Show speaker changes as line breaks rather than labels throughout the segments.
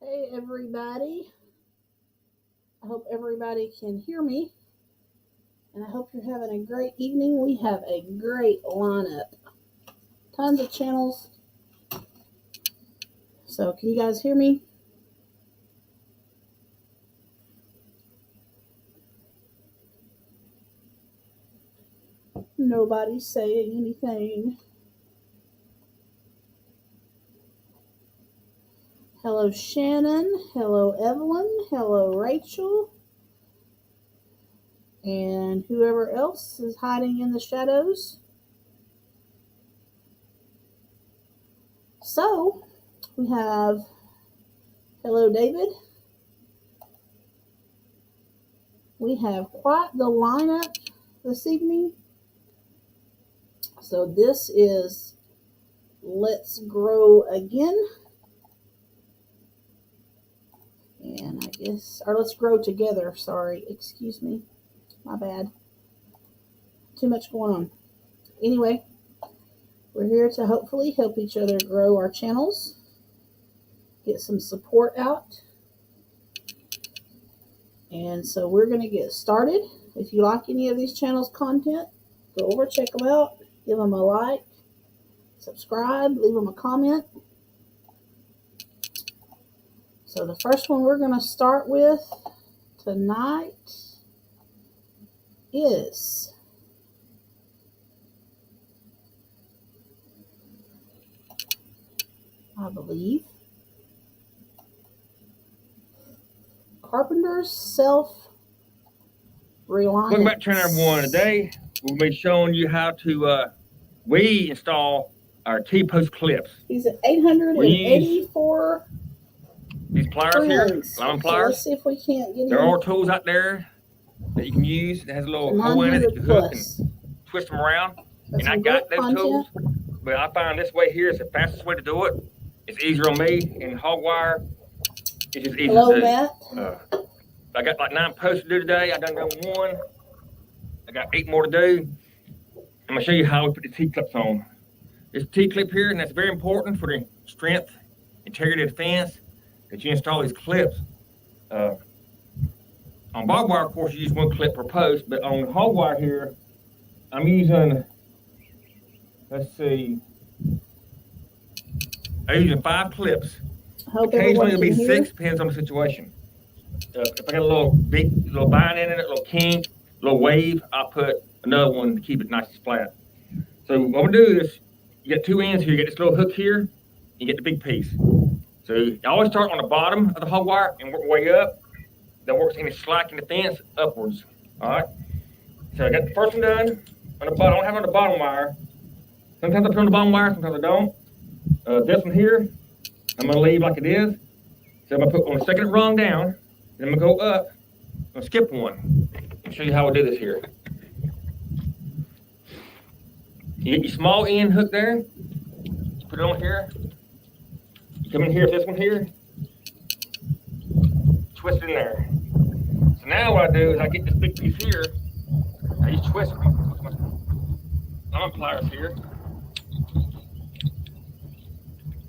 Hey everybody, I hope everybody can hear me and I hope you're having a great evening. We have a great lineup, tons of channels. So can you guys hear me? Nobody's saying anything. Hello Shannon, hello Evelyn, hello Rachel, and whoever else is hiding in the shadows. So we have hello David. We have quite the lineup this evening. So this is Let's Grow Again. And I guess, or Let's Grow Together. Sorry, excuse me. My bad. Too much going on. Anyway, we're here to hopefully help each other grow our channels, get some support out. And so we're going to get started. If you like any of these channels' content, go over, check them out, give them a like, subscribe, leave them a comment. So the first one we're going to start with tonight is I believe Carpenter's Self-Reliance.
Welcome back to channel everyone. Today we'll be showing you how to we install our T-post clips.
These are 884
these pliers here, line pliers.
So let's see if we can't get
there are tools out there that you can use. It has a little hole in it that you hook and twist them around. And I got those tools, but I find this way here is the fastest way to do it. It's easier on me. And hog wire, it's just easy to do.
Matt.
I got like 9 posts to do today. I done 1. I got 8 more to do. I'm gonna show you how we put the T-clips on. This T-clip here, and that's very important for the strength, integrity of the fence, that you install these clips. On barbed wire, of course, you use 1 clip per post, but on hog wire here, I'm using, let's see, I'm using 5 clips. Occasionally it'll be 6, depends on the situation. If I got a little bind in it, a little kink, a little wave, I'll put another one to keep it nice and flat. So what we do is, you get 2 ends here, you get this little hook here, you get the big piece. So you always start on the bottom of the hog wire and work your way up. That works any slack in the fence upwards. All right. So I got the first one done on the bottom. I don't have it on the bottom wire. Sometimes I put on the bottom wire, sometimes I don't. This one here, I'm gonna leave like it is. So I'm gonna put on the second rung down, then I'm gonna go up. I'm gonna skip one. I'll show you how I do this here. You get your small end hook there. You put it on here. You come in here with this one here. Twist it in there. So now what I do is I get this big piece here. I just twist my pliers here.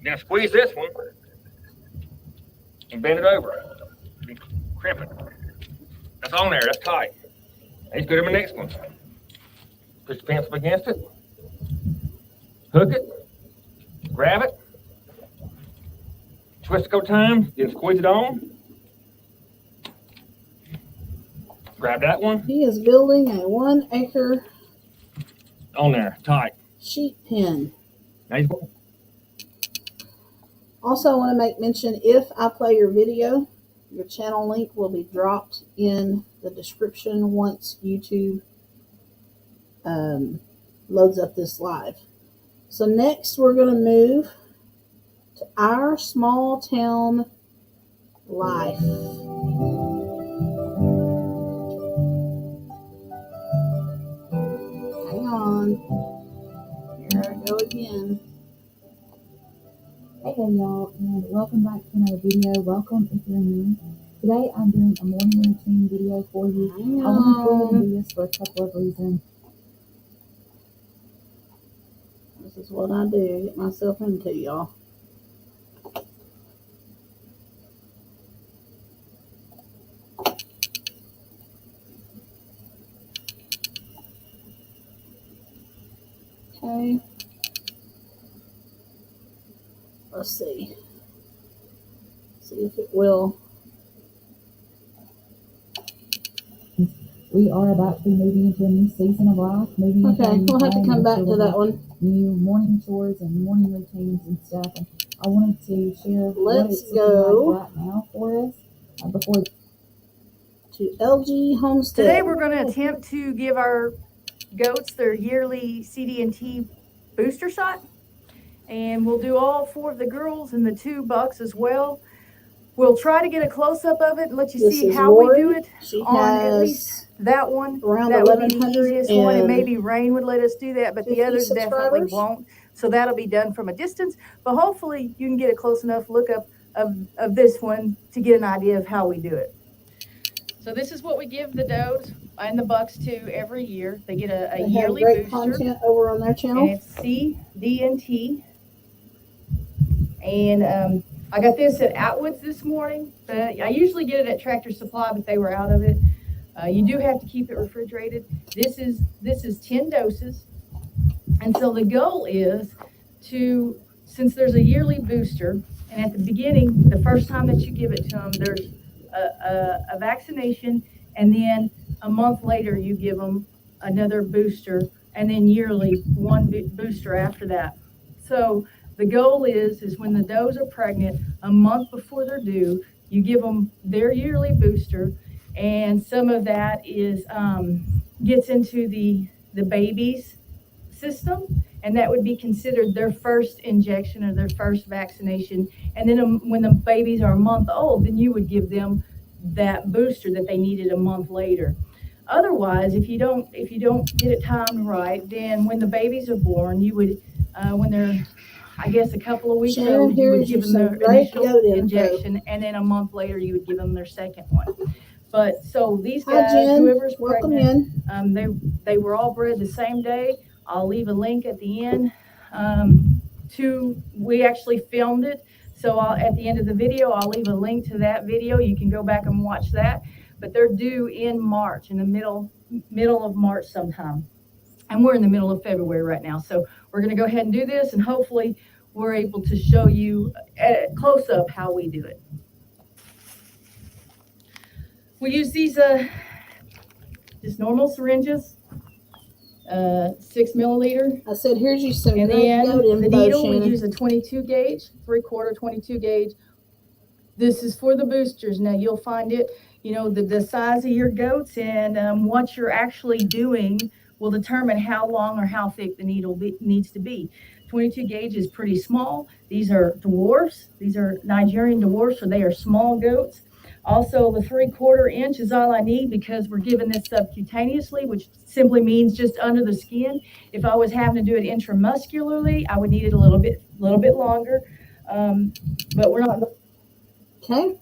Then I squeeze this one and bend it over. And crimp it. That's on there. That's tight. I just go to my next one. Push the fence up against it. Hook it. Grab it. Twist a couple times. Then squeeze it on. Grab that one.
He is building a 1 acre
on there, tight
sheep pen.
Nice.
Also, I want to make mention, if I play your video, your channel link will be dropped in the description once YouTube loads up this live. So next we're going to move to our small town life. Here I go again.
Hey y'all, and welcome back to another video. Welcome if you're new. Today I'm doing a morning routine video for you. I want to go ahead and do this for a couple of reasons.
This is what I do, get myself into, y'all. Okay. Let's see. See if it will.
We are about to be moving into a new season of life. Moving into a
Okay,
new
we'll have to
home,
come
and
back
so
to
we'll
that
have
one.
new morning chores and morning routines and stuff. And I wanted to share what
Let's
it's looking
go
like right now for us before
to LG Homestead.
Today we're going to attempt to give our goats their yearly CD&T booster shot. And we'll do all 4 of the girls and the 2 bucks as well. We'll try to get a close-up of it and let you
This
see
is
how we
Lori.
do it
She
on at
has
least that one.
around
That would be the
1,100
easiest one, and
and
maybe Rain would let us do that, but the
50
others definitely
subscribers.
won't. So that'll be done from a distance, but hopefully you can get a close enough look up of this one to get an idea of how we do it. So this is what we give the does and the bucks to every year. They get a
They have
yearly
great
booster,
content over on their
and
channel.
it's CD&T. And I got this at Atwood's this morning. I usually get it at Tractor Supply, but they were out of it. You do have to keep it refrigerated. This is 10 doses. And so the goal is to, since there's a yearly booster, and at the beginning, the first time that you give it to them, there's a vaccination, and then a month later you give them another booster, and then yearly one booster after that. So the goal is when the does are pregnant, a month before they're due, you give them their yearly booster, and some of that is gets into the baby's system, and that would be considered their first injection or their first vaccination. And then when the babies are a month old, then you would give them that booster that they needed a month later. Otherwise, if you don't get it timed right, then when the babies are born, you would when they're, I guess, a couple of weeks
Shannon,
old, you would
here's
give
you
them their
some great
initial
goat info.
injection, and then a month later you would give them their second one. But so these
Hi,
guys,
Jen.
whoever's
Welcome
pregnant,
in.
they were all bred the same day. I'll leave a link at the end. We actually filmed it, so at the end of the video, I'll leave a link to that video. You can go back and watch that. But they're due in March, in the middle of March sometime. And we're in the middle of February right now. So we're going to go ahead and do this, and hopefully we're able to show you at close up how we do it. We use these just normal syringes, 6 milliliter.
I said, here's you some
And
great
then
goat info,
the needle, we
Shannon.
use a 22 gauge, 3/4 22 gauge. This is for the boosters. Now you'll find it, the size of your goats and what you're actually doing will determine how long or how thick the needle needs to be. 22 gauge is pretty small. These are dwarfs. These are Nigerian dwarfs, so they are small goats. Also, the 3/4 inch is all I need because we're giving this subcutaneously, which simply means just under the skin. If I was having to do it intramuscularly, I would need it a little bit longer. But we're not.
Okay.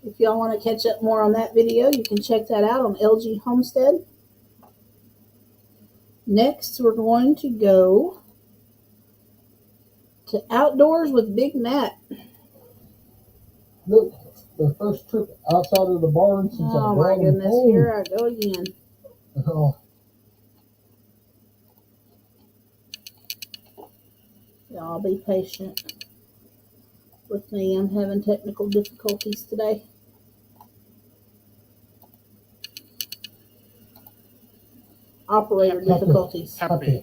If y'all want to catch up more on that video, you can check that out on LG Homestead. Next, we're going to go to Outdoors with Big Matt.
Look, the first trip outside of the barn since I
Oh my
brought him
goodness,
home.
here I go again.
Oh,
Y'all be patient with me. I'm having technical difficulties today. Operator difficulties.
happy.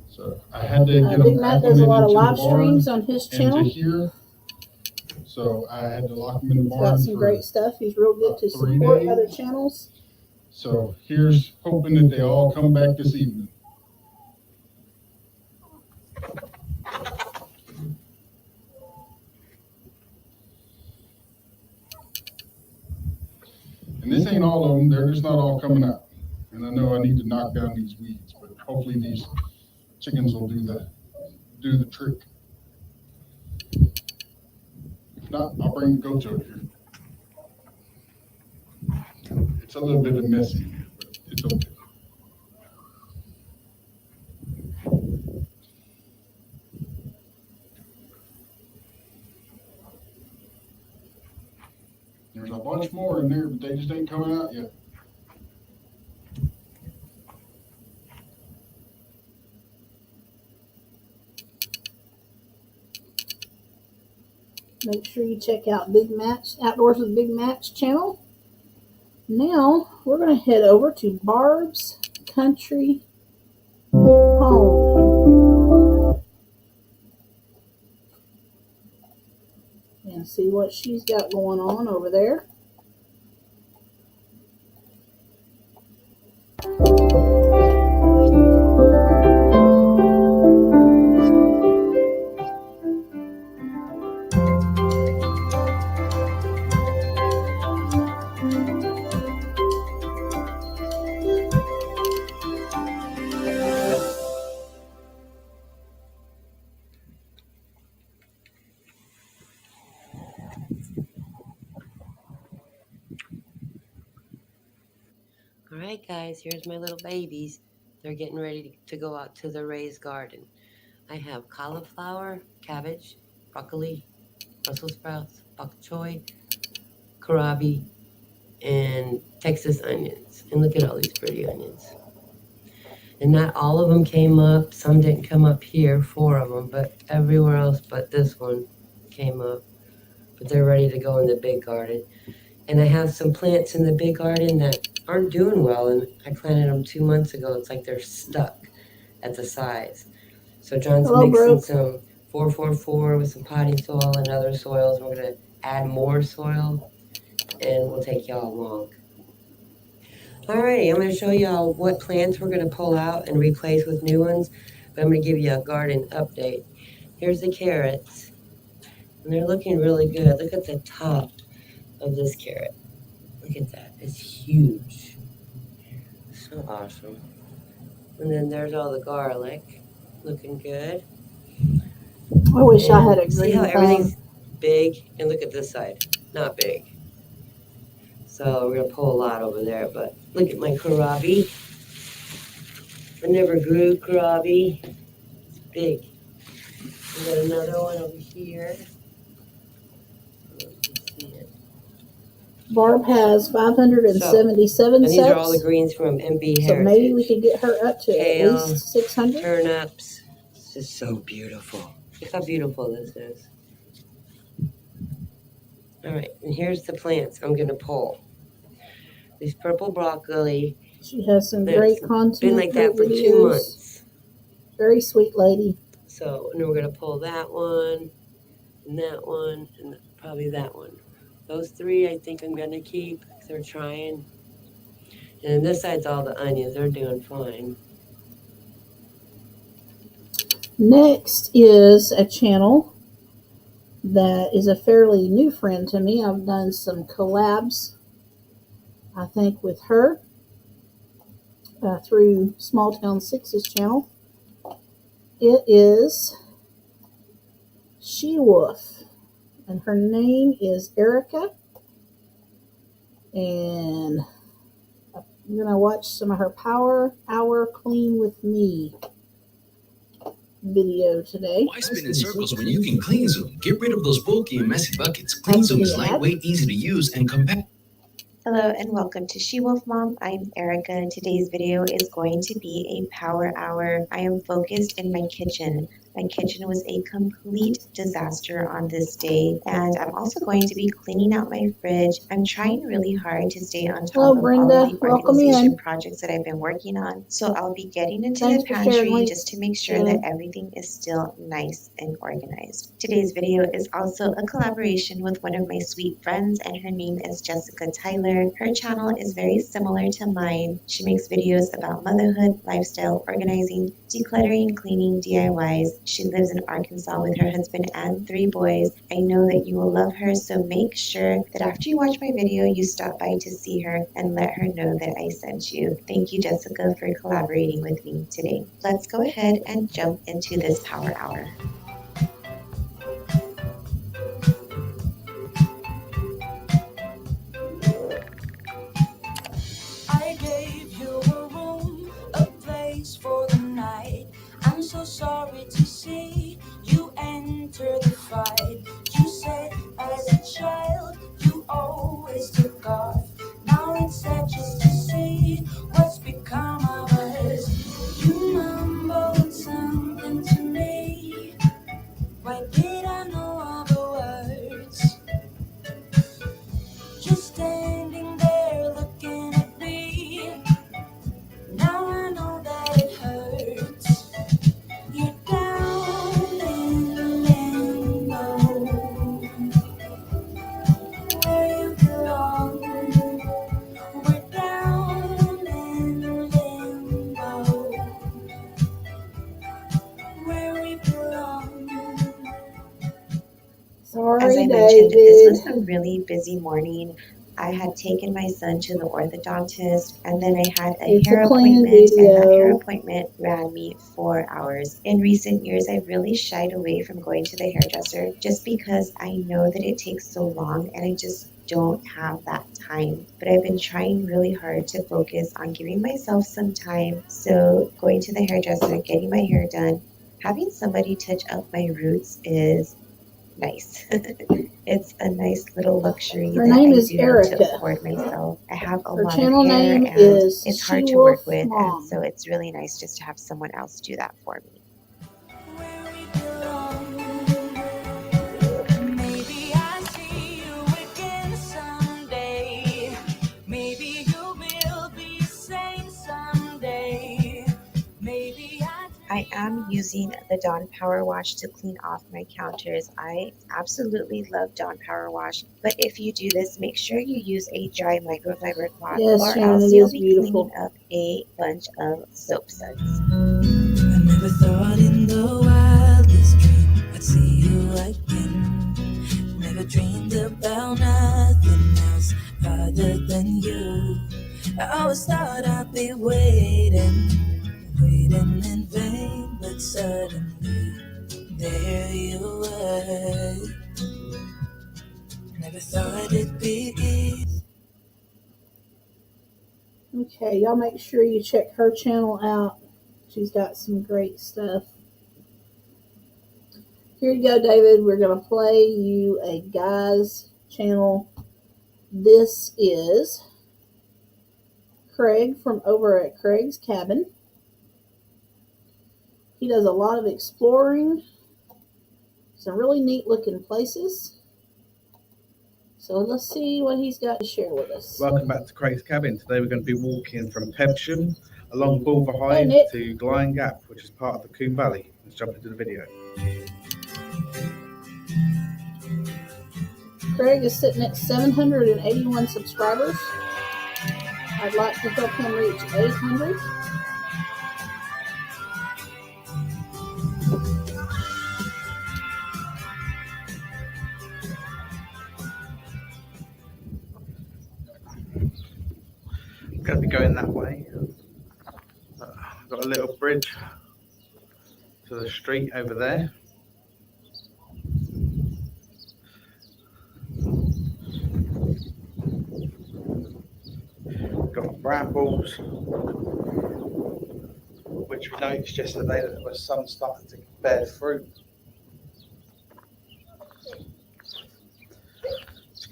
So I had to get
Big
them
Matt does a lot of live
into the barn
streams on his
and to
channel.
here. So I had to lock them in the
He's
barn.
got some
for-
great stuff. He's real good to
3
support
days.
other channels.
So here's hoping that they all come back this evening. And this ain't all of them. They're just not all coming out. And I know I need to knock down these weeds, but hopefully these chickens will do the trick. If not, I'll bring the goats over here. It's a little bit messy, but it's okay. There's There's a bunch more in there, but they just ain't coming out yet.
Make sure you check out Big Match, Outdoors with Big Match channel. Now, we're going to head over to Barb's Country Home and see what she's got going on over there.
All right, guys, here's my little babies. They're getting ready to go out to the raised garden. I have cauliflower, cabbage, broccoli, Brussels sprouts, bok choy, kohlrabi, and Texas onions. And look at all these pretty onions. And not all of them came up. Some didn't come up here, 4 of them, but everywhere else but this one came up. But they're ready to go in the big garden. And I have some plants in the big garden that aren't doing well, and I planted them 2 months ago. It's like they're stuck at the size. So John's mixing some 444 with some potting soil and other soils. We're going to add more soil, and we'll take y'all along. Alrighty, I'm going to show y'all what plants we're going to pull out and replace with new ones, but I'm going to give you a garden update. Here's the carrots, and they're looking really good. Look at the top of this carrot. Look at that. It's huge. So awesome. And then there's all the garlic. Looking good.
I wish I had a green
See how
thumb.
everything's big? And look at this side. Not big. So we're going to pull a lot over there. But look at my kohlrabi. I never grew kohlrabi. It's big. We got another one over here.
Barb has 577
And these are all the
subs,
greens from MB Heritage.
so maybe we could get her up to
Kale,
at least 600.
Turnips. This is so beautiful. Look how beautiful this is. All right, and here's the plants I'm going to pull. This purple broccoli.
She has some
That's
great content.
Been like that for
videos.
2 months.
Very sweet lady.
So, and then we're going to pull that one, and probably that one. Those 3 I think I'm going to keep because they're trying. And this side's all the onions. They're doing fine.
Next is a channel that is a fairly new friend to me. I've done some collabs, I think, with her through Small Town 6's channel. It is She Wolf, and her name is Erica. And I'm going to watch some of her Power Hour Clean With Me video today.
Why spin in circles when you can clean zoom? Get rid of those bulky and messy buckets. Clean zoom is lightweight, easy to use, and compact.
Hello and welcome to She Wolf Mom. I'm Erica, and today's video is going to be a power hour. I am focused in my kitchen. My kitchen was a complete disaster on this day, and I'm also going to be cleaning out my fridge. I'm trying really hard to stay on top of
Brenda.
all the
Welcome
organization
in.
projects that I've been working on. So I'll be getting into
Thanks
the
for sharing,
pantry
Lee.
just to make sure that everything is still nice and organized. Today's video is also a collaboration with one of my sweet friends, and her name is Jessica Tyler. Her channel is very similar to mine. She makes videos about motherhood, lifestyle, organizing, decluttering, cleaning, DIYs. She lives in Arkansas with her husband and 3 boys. I know that you will love her, so make sure that after you watch my video, you stop by to see her and let her know that I sent you. Thank you, Jessica, for collaborating with me today. Let's go ahead and jump into this power hour.
I gave you a room, a place for the night. I'm so sorry to see you enter the fight. You said as a child you always
I mentioned, this was
David.
a really busy morning. I had taken my son to the orthodontist, and then I had a
It's
hair
a clean
appointment, and that hair
video.
appointment ran me 4 hours. In recent years, I've really shied away from going to the hairdresser just because I know that it takes so long and I just don't have that time. But I've been trying really hard to focus on giving myself some time. So going to the hairdresser, getting my hair done, having somebody touch up my roots is nice. It's a nice little luxury
Her
that
name
I
is
do need to
Erica.
afford myself. I have a
Her
lot of
channel
hair
name
and
is
it's
She
hard to
Wolf
work with, and
Mom.
so it's really nice just to have someone else do that for me.
Where we belong. Maybe I see you again someday. Maybe you will be sane someday. Maybe
I am using the Dawn Power Wash to clean off my counters. I absolutely love Dawn Power Wash, but if you do this, make sure you use a dry microfiber cloth,
Yes,
or
Shannon,
else
it
you'll
is
be
beautiful.
cleaning up a bunch of soap suds.
I never thought in the wildest dream I'd see you again. Never dreamed about nothing else other than you. I always thought I'd be waiting in vain, but suddenly there you were. Never thought it'd be easy.
Okay, y'all make sure you check her channel out. She's got some great stuff. Here you go, David. We're going to play you a guy's channel. This is Craig from over at Craig's Cabin. He does a lot of exploring, some really neat looking places. So let's see what he's got to share with us.
Welcome back to Craig's Cabin. Today we're going to be walking from Pebsham along Bulverhide
Hey, Nick.
to Glyn Gap, which is part of the Coombe Valley. Let's jump into the video.
Craig is sitting at 781 subscribers. I'd like to help him reach 800.
I'm going to be going that way. I've got a little bridge to the street over there. Got brambles, which we noticed yesterday that there was some starting to bear fruit.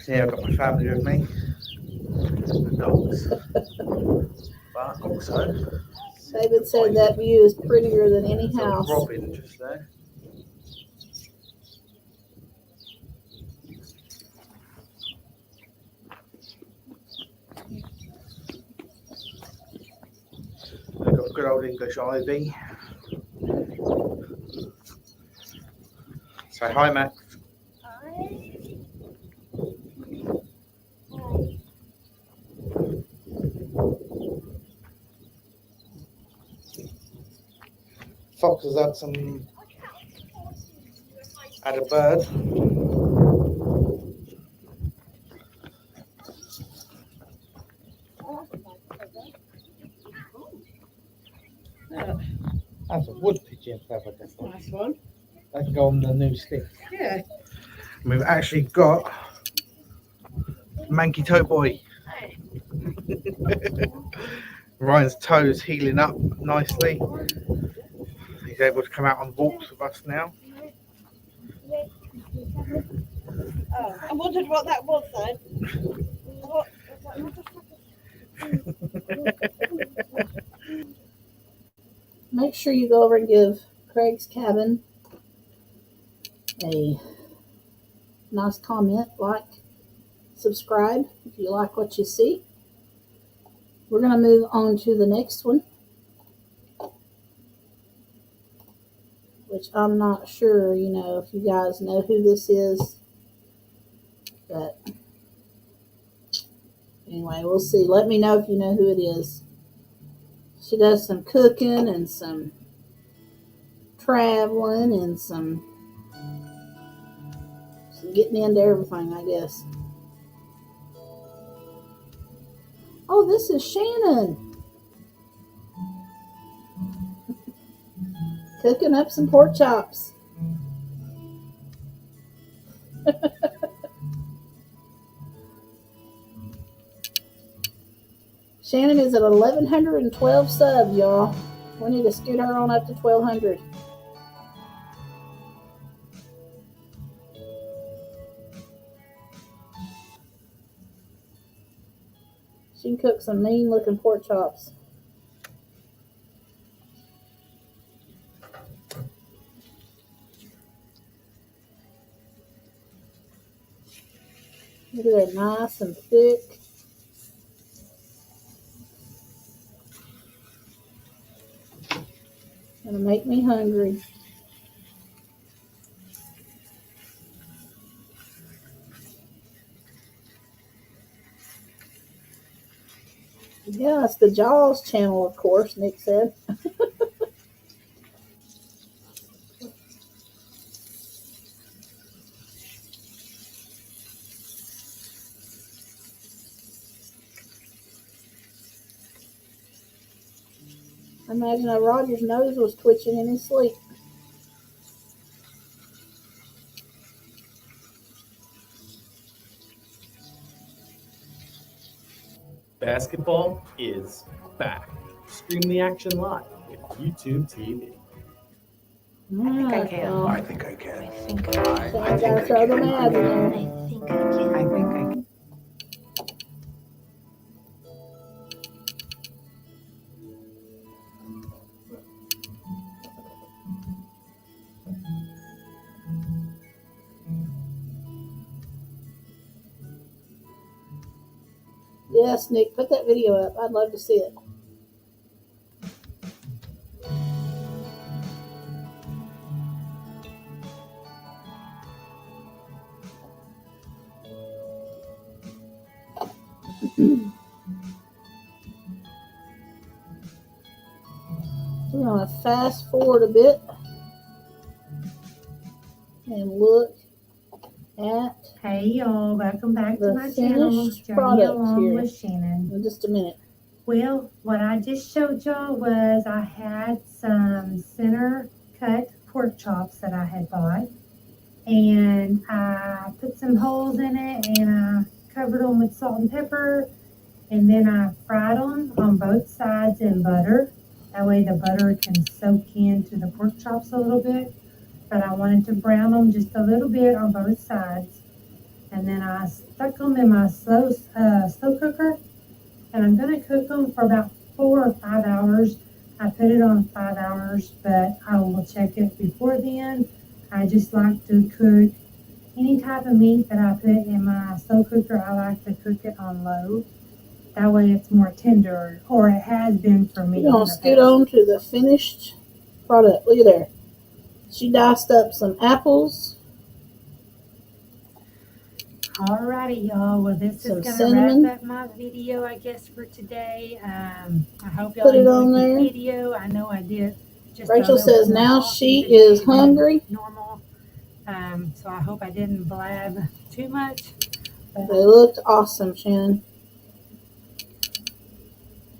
Yeah, I've got my family with me, the dogs, but also
David said that view is prettier than any
there's a
house.
robin just there. I've got good old English ivy. Say hi, Max. Fox has had a bird. That's a wood pigeon feather.
Nice one.
They can go on the new stick.
Yeah.
And we've actually got Manky Toe Boy. Ryan's toes healing up nicely. He's able to come out on walks with us now.
Oh, I wondered what that was then.
Make sure you go over and give Craig's Cabin a nice comment, like, subscribe if you like what you see. We're going to move on to the next one, which I'm not sure, if you guys know who this is. But anyway, we'll see. Let me know if you know who it is. She does some cooking and some traveling and some getting into everything, I guess. Oh, this is Shannon. Cooking up some pork chops. Shannon is at 1,112 subs, y'all. We need to scoot her on up to 1,200. She can cook some mean looking pork chops. Look at that, nice and thick. Gonna make me hungry. Yeah, it's the Jaws channel, of course, Nick said. I imagine that Roger's nose was twitching in his sleep.
Basketball is back. Stream the action live with YouTube TV.
I think I can.
I think I can.
I gotta throw them ads in there.
I think I can.
Yes, Nick, put that video up. I'd love to see it. We're going to fast forward a bit and look at
Hey y'all, welcome back to
the
my channel,
finished
Journey
product
Along
here.
with Shannon.
In just a minute.
Well, what I just showed y'all was I had some center cut pork chops that I had bought, and I put some holes in it and I covered them with salt and pepper, and then I fried them on both sides in butter. That way the butter can soak into the pork chops a little bit, but I wanted to brown them just a little bit on both sides. And then I stuck them in my slow cooker, and I'm going to cook them for about 4 or 5 hours. I put it on 5 hours, but I will check it before then. I just like to cook any type of meat that I put in my slow cooker. I like to cook it on low. That way it's more tender, or it has been for me.
We're going to scoot on to the finished product. Look at there. She diced up some apples.
Alrighty, y'all. Well, this
Some
is going
cinnamon.
to wrap up my video, I guess, for today. I hope y'all
Put it on
enjoyed
there.
the video. I know I did. Just a
Rachel
little
says
bit more
now
talking
she
today
is
than
hungry.
Normal. So I hope I didn't blab too much.
They looked awesome, Shannon.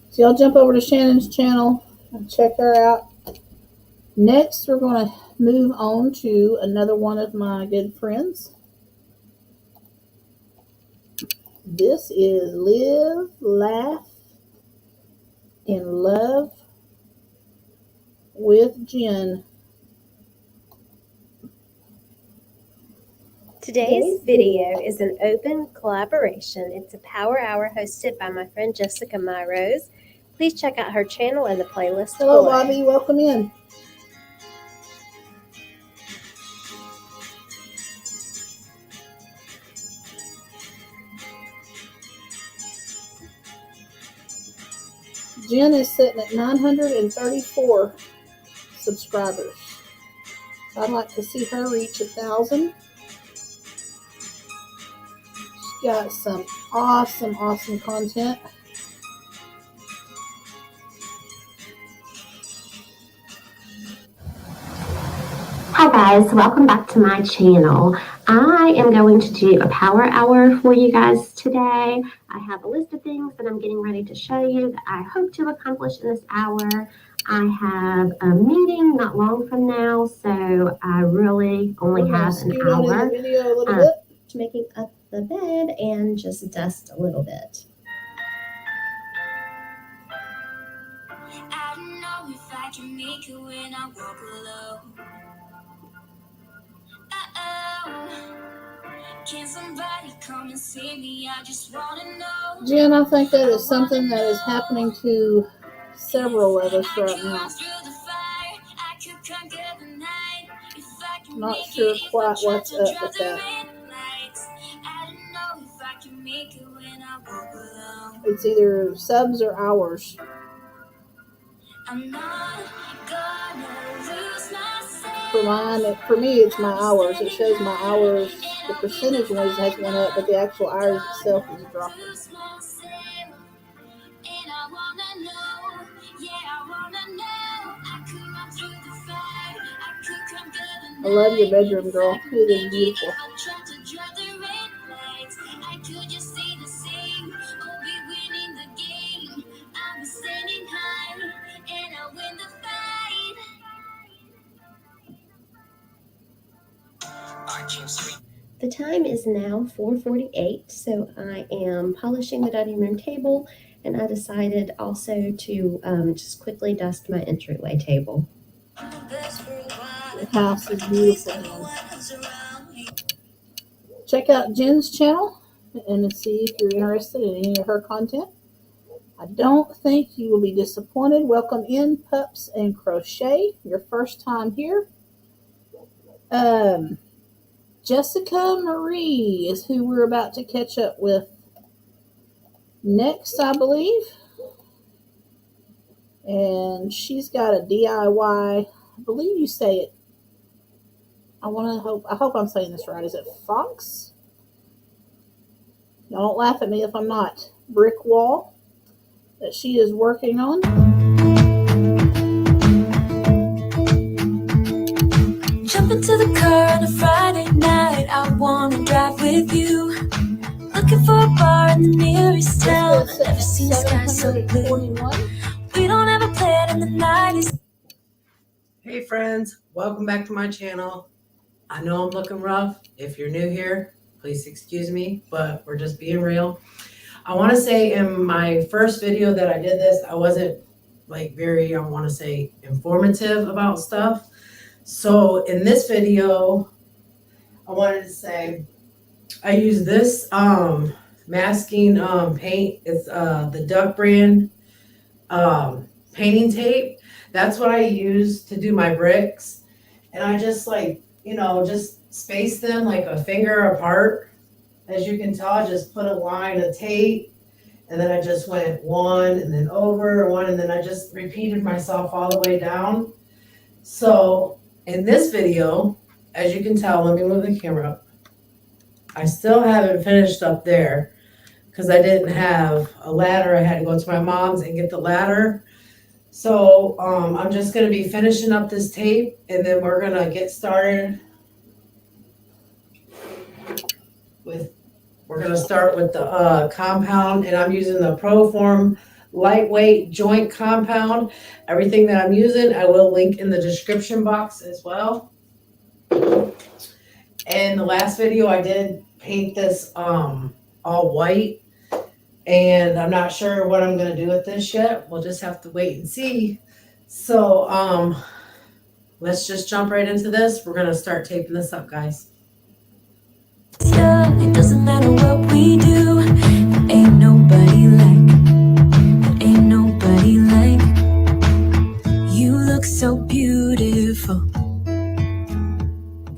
So y'all jump over to Shannon's channel and check her out. Next, we're going to move on to another one of my good friends. This is Live, Laugh, and Love with Jen.
Today's video is an open collaboration. It's a Power Hour hosted by my friend Jessica Myrose. Please check out her channel and the playlist
Hello,
below.
Bobby. Welcome in. Jen is sitting at 934 subscribers. I'd like to see her reach 1,000. She's got some awesome content.
Hi guys, welcome back to my channel. I am going to do a power hour for you guys today. I have a list of things that I'm getting ready to show you that I hope to accomplish in this hour. I have a meeting not long from now, so I really only have an hour
to making up the bed and just dust a little bit.
I don't know if I can make it when I walk alone. Can somebody come and save me? I just wanna know.
Jen, I think that is something that is happening to several of us right now. Not sure quite what's up with that. It's either subs or hours. For me, it's my hours. It shows my hours. The percentage wise has went up, but the actual hours itself is dropping. I love your bedroom, girl. It is beautiful.
The time is now 4:48, so I am polishing the dining room table, and I decided also to just quickly dust my entryway table.
The house is beautiful. Check out Jen's channel and see if you're interested in any of her content. I don't think you will be disappointed. Welcome in, Pups and Crochet. Your first time here. Jessica Marie is who we're about to catch up with next, I believe. And she's got a DIY, I believe you say it. I hope I'm saying this right. Is it Fox? Y'all don't laugh at me if I'm not. Brick wall that she is working on.
Jump into the car on a Friday night. I wanna drive with you. Looking for a bar in the nearest town. I've never seen the sky so blue. We don't have a plan in the 90s.
Hey friends, welcome back to my channel. I know I'm looking rough. If you're new here, please excuse me, but we're just being real. I want to say in my first video that I did this, I wasn't like very, I want to say, informative about stuff. So in this video, I wanted to say I use this masking paint. It's the Duck brand painting tape. That's what I use to do my bricks. And I just just space them like a finger apart. As you can tell, I just put a line of tape, and then I just went one and then over one, and then I just repeated myself all the way down. So in this video, as you can tell, let me move the camera up. I still haven't finished up there because I didn't have a ladder. I had to go to my mom's and get the ladder. So I'm just going to be finishing up this tape, and then we're going to get started with, we're going to start with the compound, and I'm using the Proform lightweight joint compound. Everything that I'm using, I will link in the description box as well. And the last video I did paint this all white, and I'm not sure what I'm going to do with this yet. We'll just have to wait and see. So let's just jump right into this. We're going to start taping this up, guys.
Yeah, it doesn't matter what we do. There ain't nobody like you. Look so beautiful,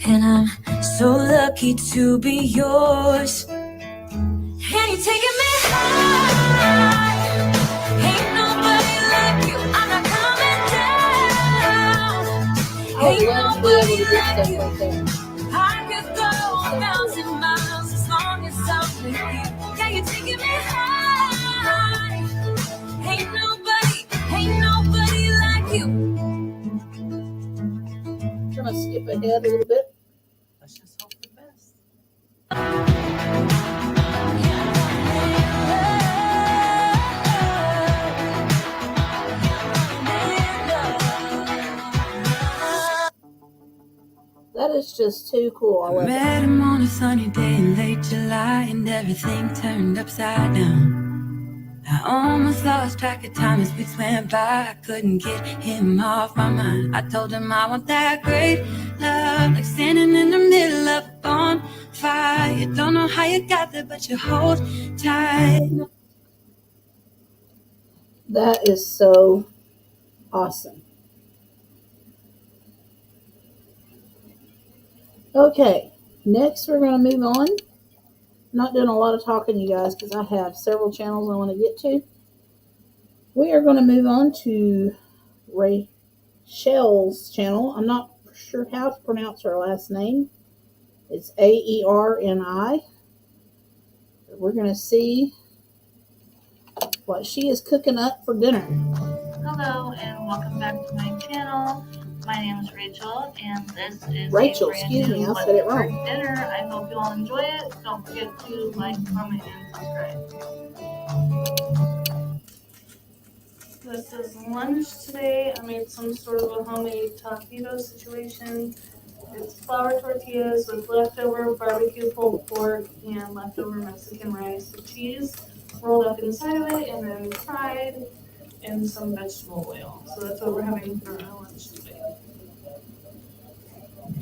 and I'm so lucky to be yours. And you're taking me high. Ain't nobody like you. I'm not coming down. Ain't nobody like you. I could go 1,000 miles as long as I'm with you. Yeah, you're taking me high. Ain't nobody like you.
I'm gonna skip ahead a little bit.
Let's just hope for the best.
That is just too cool. I love
Met
it.
him on a sunny day in late July, and everything turned upside down. I almost lost track of time as weeks went by. I couldn't get him off my mind. I told him I want that great love, like standing in the middle of a bonfire. You don't know how you got there, but you hold tight.
That is so awesome. Okay, next we're going to move on. I'm not doing a lot of talking, you guys, because I have several channels I want to get to. We are going to move on to Rachel's channel. I'm not sure how to pronounce her last name. It's Aerni. We're going to see what she is cooking up for dinner.
Hello and welcome back to my channel. My name is Rachel and this is
Rachel,
a brand
excuse
new
me, I
What's
said it
for
wrong.
Dinner. I hope you all enjoy it. Don't forget to like, comment, and subscribe. This is lunch today. I made some sort of a homemade taquito situation. It's flour tortillas with leftover barbecue pulled pork and leftover Mexican rice with cheese rolled up inside of it and then fried in some vegetable oil. So that's what we're having for our lunch today.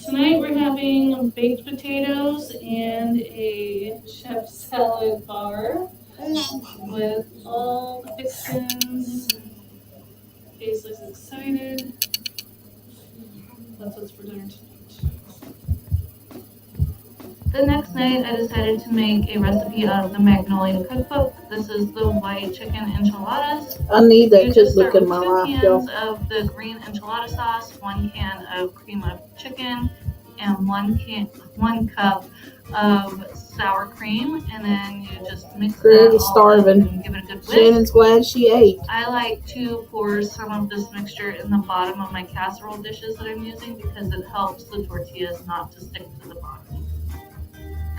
Tonight we're having baked potatoes and a chef salad bar with all the fixins. Case looks excited. That's what's for dinner tonight. The next night, I decided to make a recipe out of the Magnolia Cookbook. This is the white chicken enchiladas.
I need that
You just start
cookbook in
with
my
2
life, y'all.
cans of the green enchilada sauce, 1 can of cream of chicken, and 1 cup of sour cream, and then you just mix
Greg
that
is
all up
starving.
and give it a good whisk.
Shannon's glad she ate.
I like to pour some of this mixture in the bottom of my casserole dishes that I'm using because it helps the tortillas not to stick to the bottom.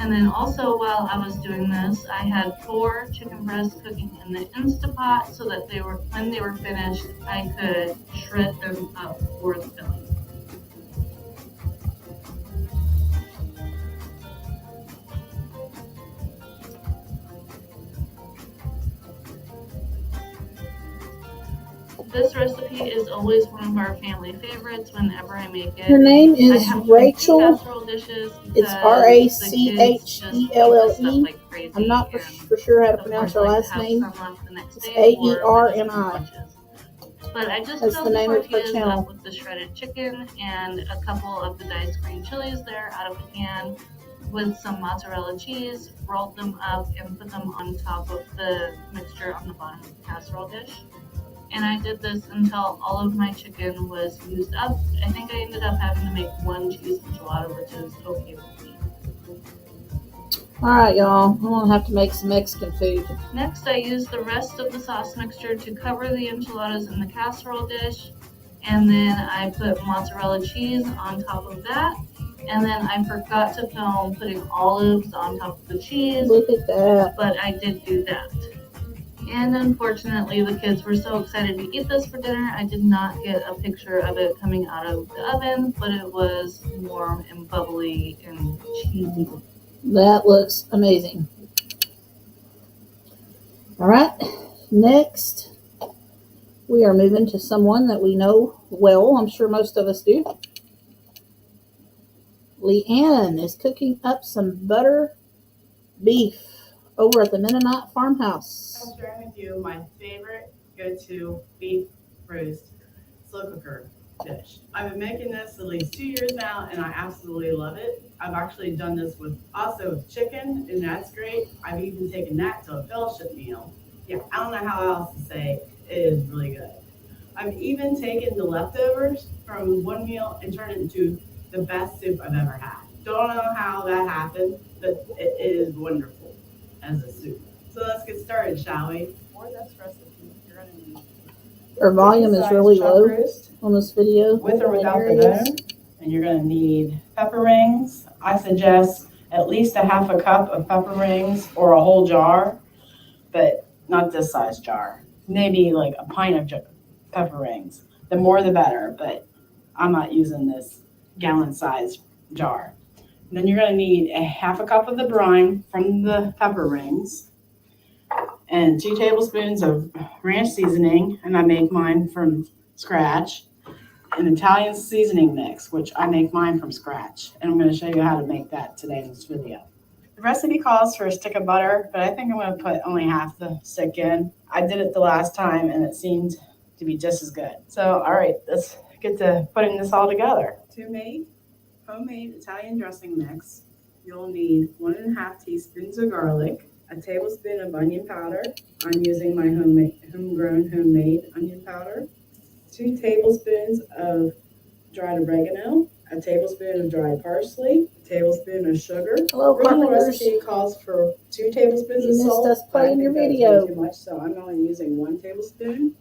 And then also while I was doing this, I had 4 chicken breasts cooking in the Instapot so that when they were finished, I could shred them up for the filling. This recipe is always one of our family favorites whenever I make it.
Her name
I
is
have to make 2
Rachel.
casserole dishes
It's
because
Rachelle. I'm not for sure how to pronounce her last name. It's Aerni.
But I just
That's
filled
the name of her
tortillas
channel.
up with the shredded chicken and a couple of the diced green chilies there out of a can with some mozzarella cheese, rolled them up and put them on top of the mixture on the bottom of the casserole dish. And I did this until all of my chicken was used up. I think I ended up having to make 1 cheese enchilada, which is okay with me.
Alright, y'all. I'm going to have to make some Mexican food.
Next, I used the rest of the sauce mixture to cover the enchiladas in the casserole dish. And then I put mozzarella cheese on top of that. And then I forgot to film putting olives on top of the cheese.
Look at that.
But I did do that. And unfortunately, the kids were so excited to eat this for dinner, I did not get a picture of it coming out of the oven, but it was warm and bubbly and cheesy.
That looks amazing. Alright, next we are moving to someone that we know well. I'm sure most of us do. Leanne is cooking up some butter beef over at the Mennonite Farmhouse.
I'm sharing with you my favorite go-to beef roast slow cooker dish. I've been making this at least 2 years now and I absolutely love it. I've actually done this with chicken and that's great. I've even taken that to a fellowship meal. Yeah, I don't know how else to say it is really good. I've even taken the leftovers from one meal and turned it into the best soup I've ever had. Don't know how that happened, but it is wonderful as a soup. So let's get started, shall we? For this recipe, you're going to need
Her volume is really low
roast
on this video.
with or without
There
the
it is.
bone. And you're going to need pepper rings. I suggest at least a half a cup of pepper rings or a whole jar, but not this size jar. Maybe like a pint of pepper rings. The more the better, but I'm not using this gallon size jar. Then you're gonna need a half a cup of the brine from the pepper rings and 2 tablespoons of ranch seasoning, and I make mine from scratch. An Italian seasoning mix, which I make mine from scratch. And I'm gonna show you how to make that today in this video. The recipe calls for a stick of butter, but I think I'm gonna put only half the stick in. I did it the last time and it seemed to be just as good. So, all right, let's get to putting this all together. To make homemade Italian dressing mix, you'll need 1.5 teaspoons of garlic, a tablespoon of onion powder. I'm using my homegrown onion powder. 2 tablespoons of dried oregano, a tablespoon of dried parsley, a tablespoon of sugar.
Hello,
Original
carpenters.
recipe calls for 2 tablespoons
You
of
missed
salt.
us
but I
playing your
think that's
video.
way too much, so I'm only using 1 tablespoon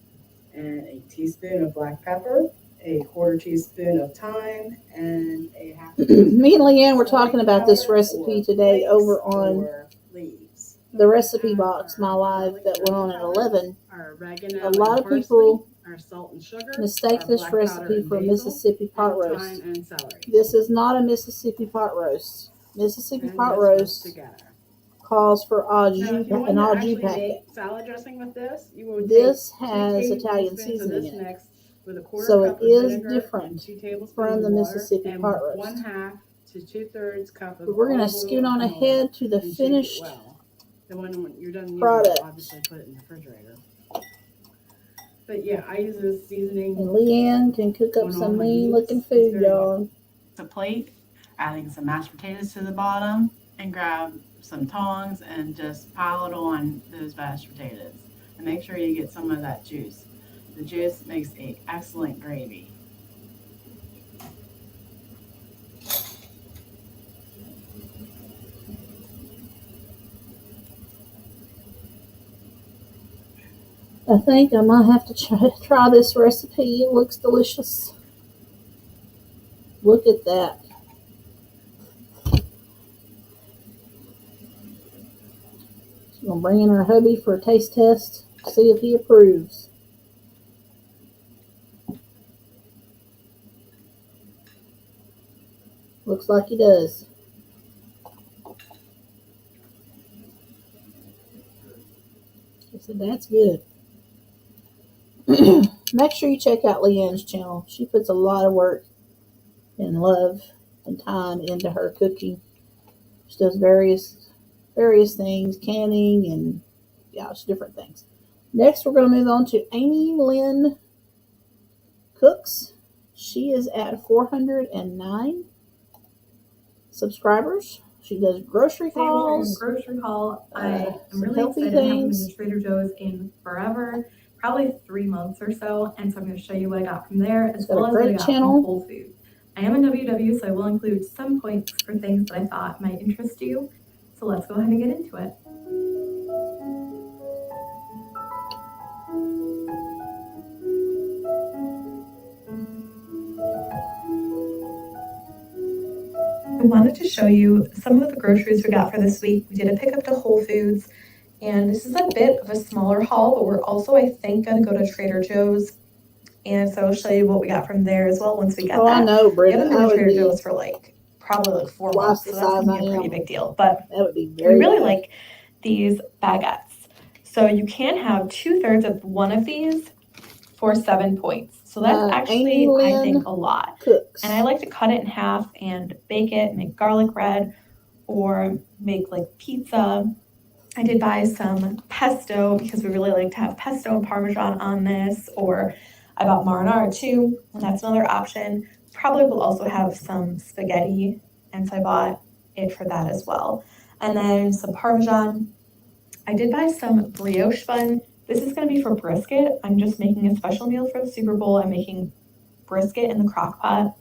and a teaspoon of black pepper, a 1/4 teaspoon of thyme, and a half.
Me and Leanne were talking about this recipe today over on the recipe box, my live that went on at 11.
Our oregano
A lot
and
of
parsley,
people
our salt and sugar,
mistake
our
this
black powder
recipe
and
for
basil,
Mississippi pot
and
roast.
thyme and celery.
This is not a Mississippi pot roast. Mississippi
And
pot
just mix
roast
together.
calls for
Now, if you
an
want to
au
actually
jus packet.
make salad dressing with this, you will
This
take 2
has Italian
tablespoons of
seasoning
this
in it.
mix with a 1/4
So it
cup of
is
vinegar
different
and 2 tablespoons
from the
of water
Mississippi
and
pot roast.
1/2 to 2/3 cup of
But we're going to
olive
scoot
oil
on
and
ahead to the
and shake it
finished
well. Then when you're done using
product.
it, obviously put it in the refrigerator. But yeah, I use this seasoning.
And Leanne can cook up
on all
some
my
mean
meats.
looking
It's
food,
very
y'all.
a plate, adding some mashed potatoes to the bottom, and grab some tongs and just pile it on those mashed potatoes. And make sure you get some of that juice. The juice makes an excellent gravy.
I think I might have to try this recipe. It looks delicious. Look at that. So I'm going to bring in our hubby for a taste test, see if he approves. Looks like he does. He said, that's good. Make sure you check out Leanne's channel. She puts a lot of work and love and time into her cooking. She does various things, canning and gosh, different things. Next, we're going to move on to Amy Lynn Cooks. She is at 409 subscribers. She does grocery hauls.
Grocery haul. I am
some
really
healthy
excited. I haven't been
things.
to Trader Joe's in forever, probably 3 months or so. And so I'm going to show you what I got from there, as
Got a
well as what I
great
got
channel.
from Whole Foods. I am a WW, so I will include some points for things that I thought might interest you. So let's go ahead and get into it. I wanted to show you some of the groceries we got for this week. We did a pickup to Whole Foods, and this is a bit of a smaller haul, but we're also, I think, going to go to Trader Joe's. And so I'll show you what we got from there as well once we get
Oh,
that.
I know,
We
Britta.
haven't been
I
to
would
Trader
be
Joe's for probably 4 months, so
twice the
that's
size
going to be
I
a pretty
am.
big deal. But
That would be
we
very
really
good.
like these baguettes. So you can have 2/3 of one of these for 7 points. So that's actually,
Amy
I
Lynn
think, a lot.
Cooks.
And I like to cut it in half and bake it, make garlic bread, or make like pizza. I did buy some pesto because we really like to have pesto and Parmesan on this, or I bought marinara too, and that's another option. Probably will also have some spaghetti, and so I bought it for that as well. And then some Parmesan. I did buy some brioche bun. This is going to be for brisket. I'm just making a special meal for the Super Bowl. I'm making brisket in the crock pot.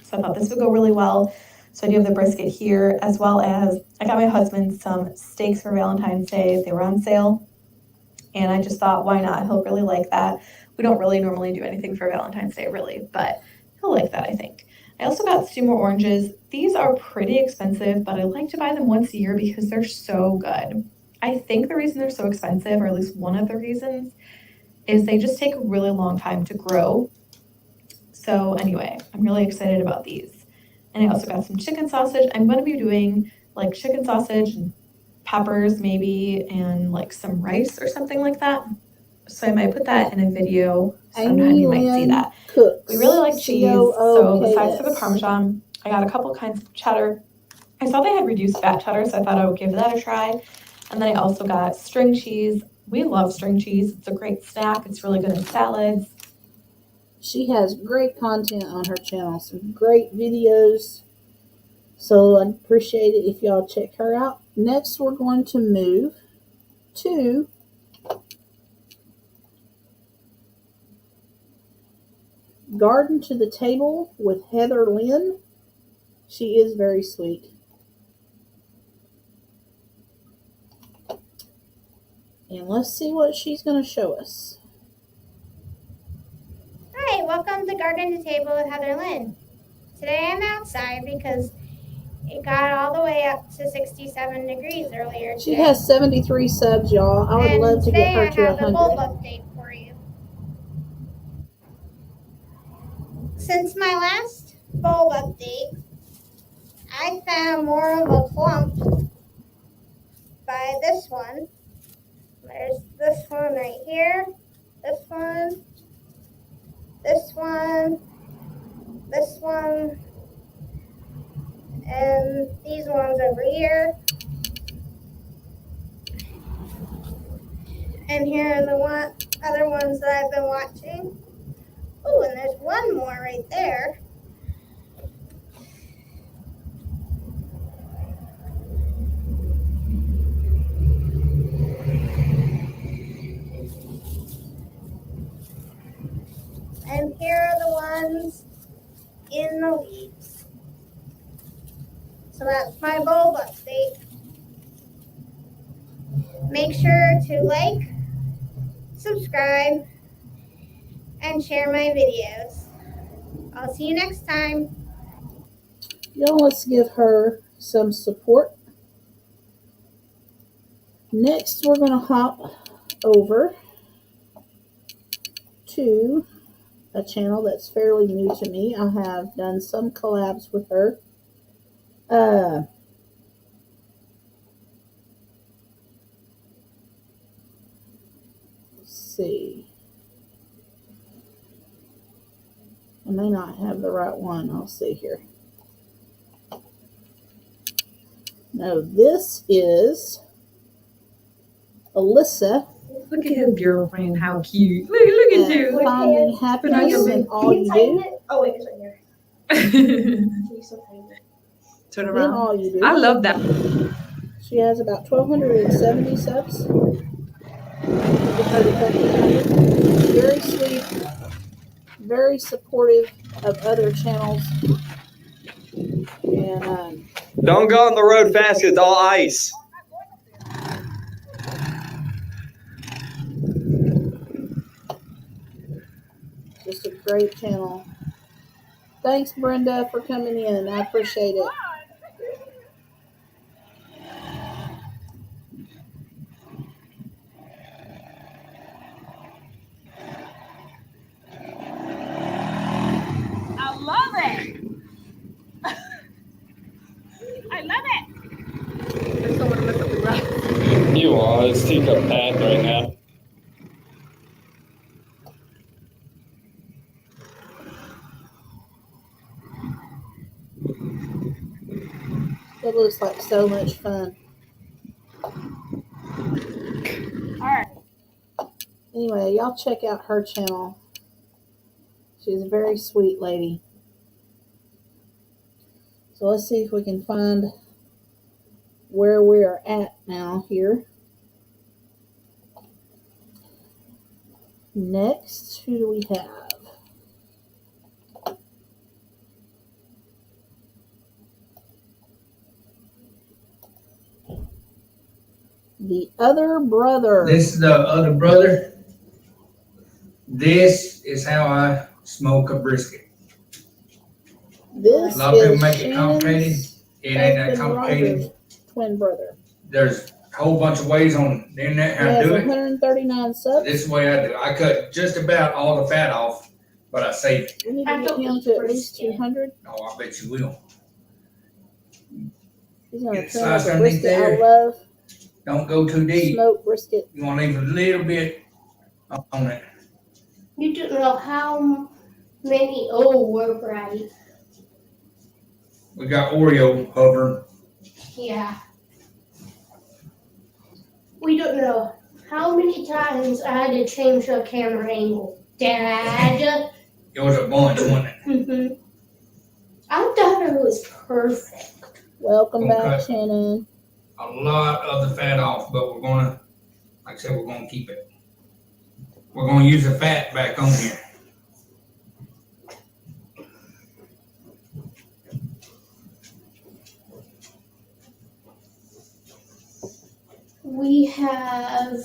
So I thought this would go really well. So I do have the brisket here, as well as I got my husband some steaks for Valentine's Day. They were on sale. And I just thought, why not? He'll really like that. We don't really normally do anything for Valentine's Day, really, but he'll like that, I think. I also got 2 more oranges. These are pretty expensive, but I like to buy them once a year because they're so good. I think the reason they're so expensive, or at least one of the reasons, is they just take a really long time to grow. So anyway, I'm really excited about these. And I also got some chicken sausage. I'm gonna be doing like chicken sausage and peppers maybe, and like some rice or something like that. So I might put that in a video sometime. You might see that. We really like cheese, so besides for the Parmesan, I got a couple kinds of cheddar. I saw they had reduced fat cheddar, so I thought I would give that a try. And then I also got string cheese. We love string cheese. It's a great snack. It's really good in salads.
She has great content on her channel, some great videos. So I'd appreciate it if y'all check her out. Next, we're going to move to Garden to the Table with Heather Lynn. She is very sweet. And let's see what she's going to show us.
Hi, welcome to Garden to Table with Heather Lynn. Today I'm outside because it got all the way up to 67 degrees earlier today.
She has 73 subs, y'all. I would love to get her to 100.
Today I have a bulb update for you. Since my last bulb update, I found more of a clump by this one. There's this one right here, this one, this one, this one, and these ones over here. And here are the other ones that I've been watching. Oh, and there's one more right there. And here are the ones in the weeds. So that's my bulb update. Make sure to like, subscribe, and share my videos. I'll see you next time.
Y'all, let's give her some support. Next, we're going to hop over to a channel that's fairly new to me. I have done some collabs with her. Let's see. I may not have the right one. I'll see here. No, this is Alyssa.
Look at his girlfriend, how cute. Look at you.
Finding happiness in all you do.
Oh, wait, it's right here.
Turn
In
around.
all you do.
I love that.
She has about 1,270 subs. Very sweet, very supportive of other channels. And
Don't go on the road fast, it's all ice.
just a great channel. Thanks, Brenda, for coming in. I appreciate it.
I love it. I love it.
There's someone to mess up the grass.
You are. It's teacup path right now.
It looks like so much fun.
Alright.
Anyway, y'all check out her channel. She's a very sweet lady. So let's see if we can find where we're at now here. Next, who do we have? The Other Brother.
This is the other brother. This is how I smoke a brisket.
This
A lot of people
is
make it complicated. It ain't that
husband
complicated.
Roger's twin brother.
There's a whole bunch of ways on the internet
He
how to
has
do it.
139 subs.
This is the way I do it. I cut just about all the fat off, but I save it.
We need to get him to at least 200.
Oh, I bet you will.
He's gonna
Get
trim up
sliced
a
underneath
brisket. I
there.
love
Don't go too deep.
smoked brisket.
You want to leave a little bit on it.
You don't know how many. Oh, we're right.
We got Oreo hovering.
Yeah. We don't know how many times I had to change the camera angle. Dad.
It was a bunch, wasn't it?
Mm-hmm. I thought it was perfect.
Welcome
Okay.
back, Shannon.
A lot of the fat off, but we're gonna, like I said, we're gonna keep it. We're gonna use the fat back on here.
We have.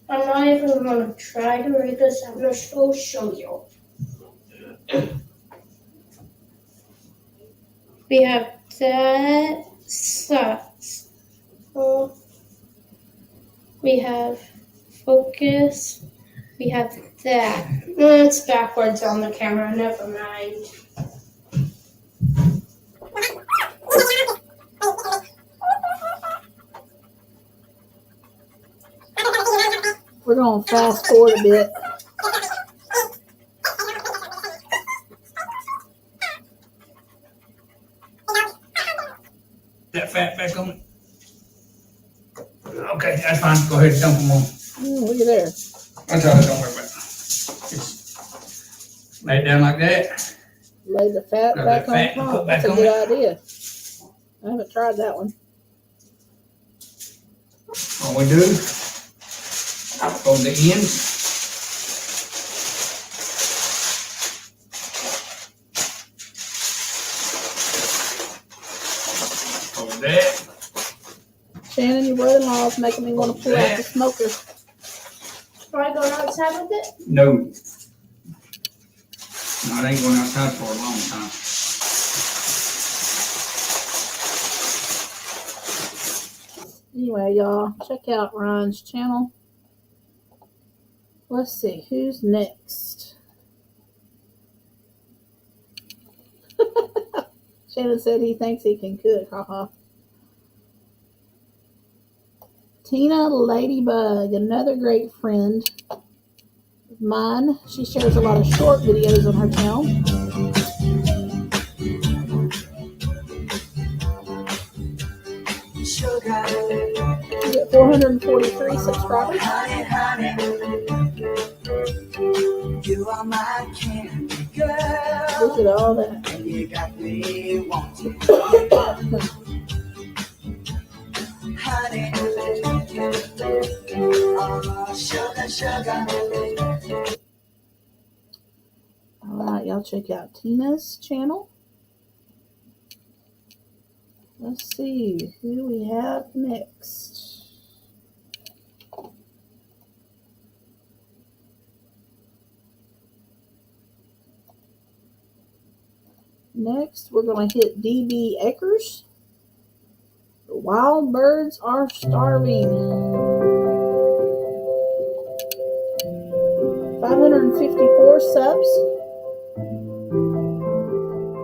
I'm not even gonna try to read this. I'm gonna show you. We have that sucks. We have focus. We have that. It's backwards on the camera. Never mind.
We're gonna fast forward a bit.
That fat back on it. Okay, that's fine. Go ahead and dump them on.
Look at there.
That's all right. Don't worry about it. Just lay it down like that.
Lay the fat
Grab
back
that
on
fat and
top.
put back
That's a
on
good
it.
idea. I haven't tried that one.
All we do, fold the ends. Fold that.
Shannon, your brother-in-law is making me want to pull out the smoker.
Are I going outside with it?
No. No, it ain't going outside for a long time.
Anyway, y'all, check out Ryan's channel. Let's see, who's next? Shannon said he thinks he can cook, haha. Tina Ladybug, another great friend of mine. She shares a lot of short videos on her channel. You get 443 subscribers.
You are my candy girl.
Look at all that.
And you got me wanting. Honey, oh, sugar, sugar.
All right, y'all check out Tina's channel. Let's see who we have next. Next, we're going to hit DB Acres. The wild birds are starving. 554 subs.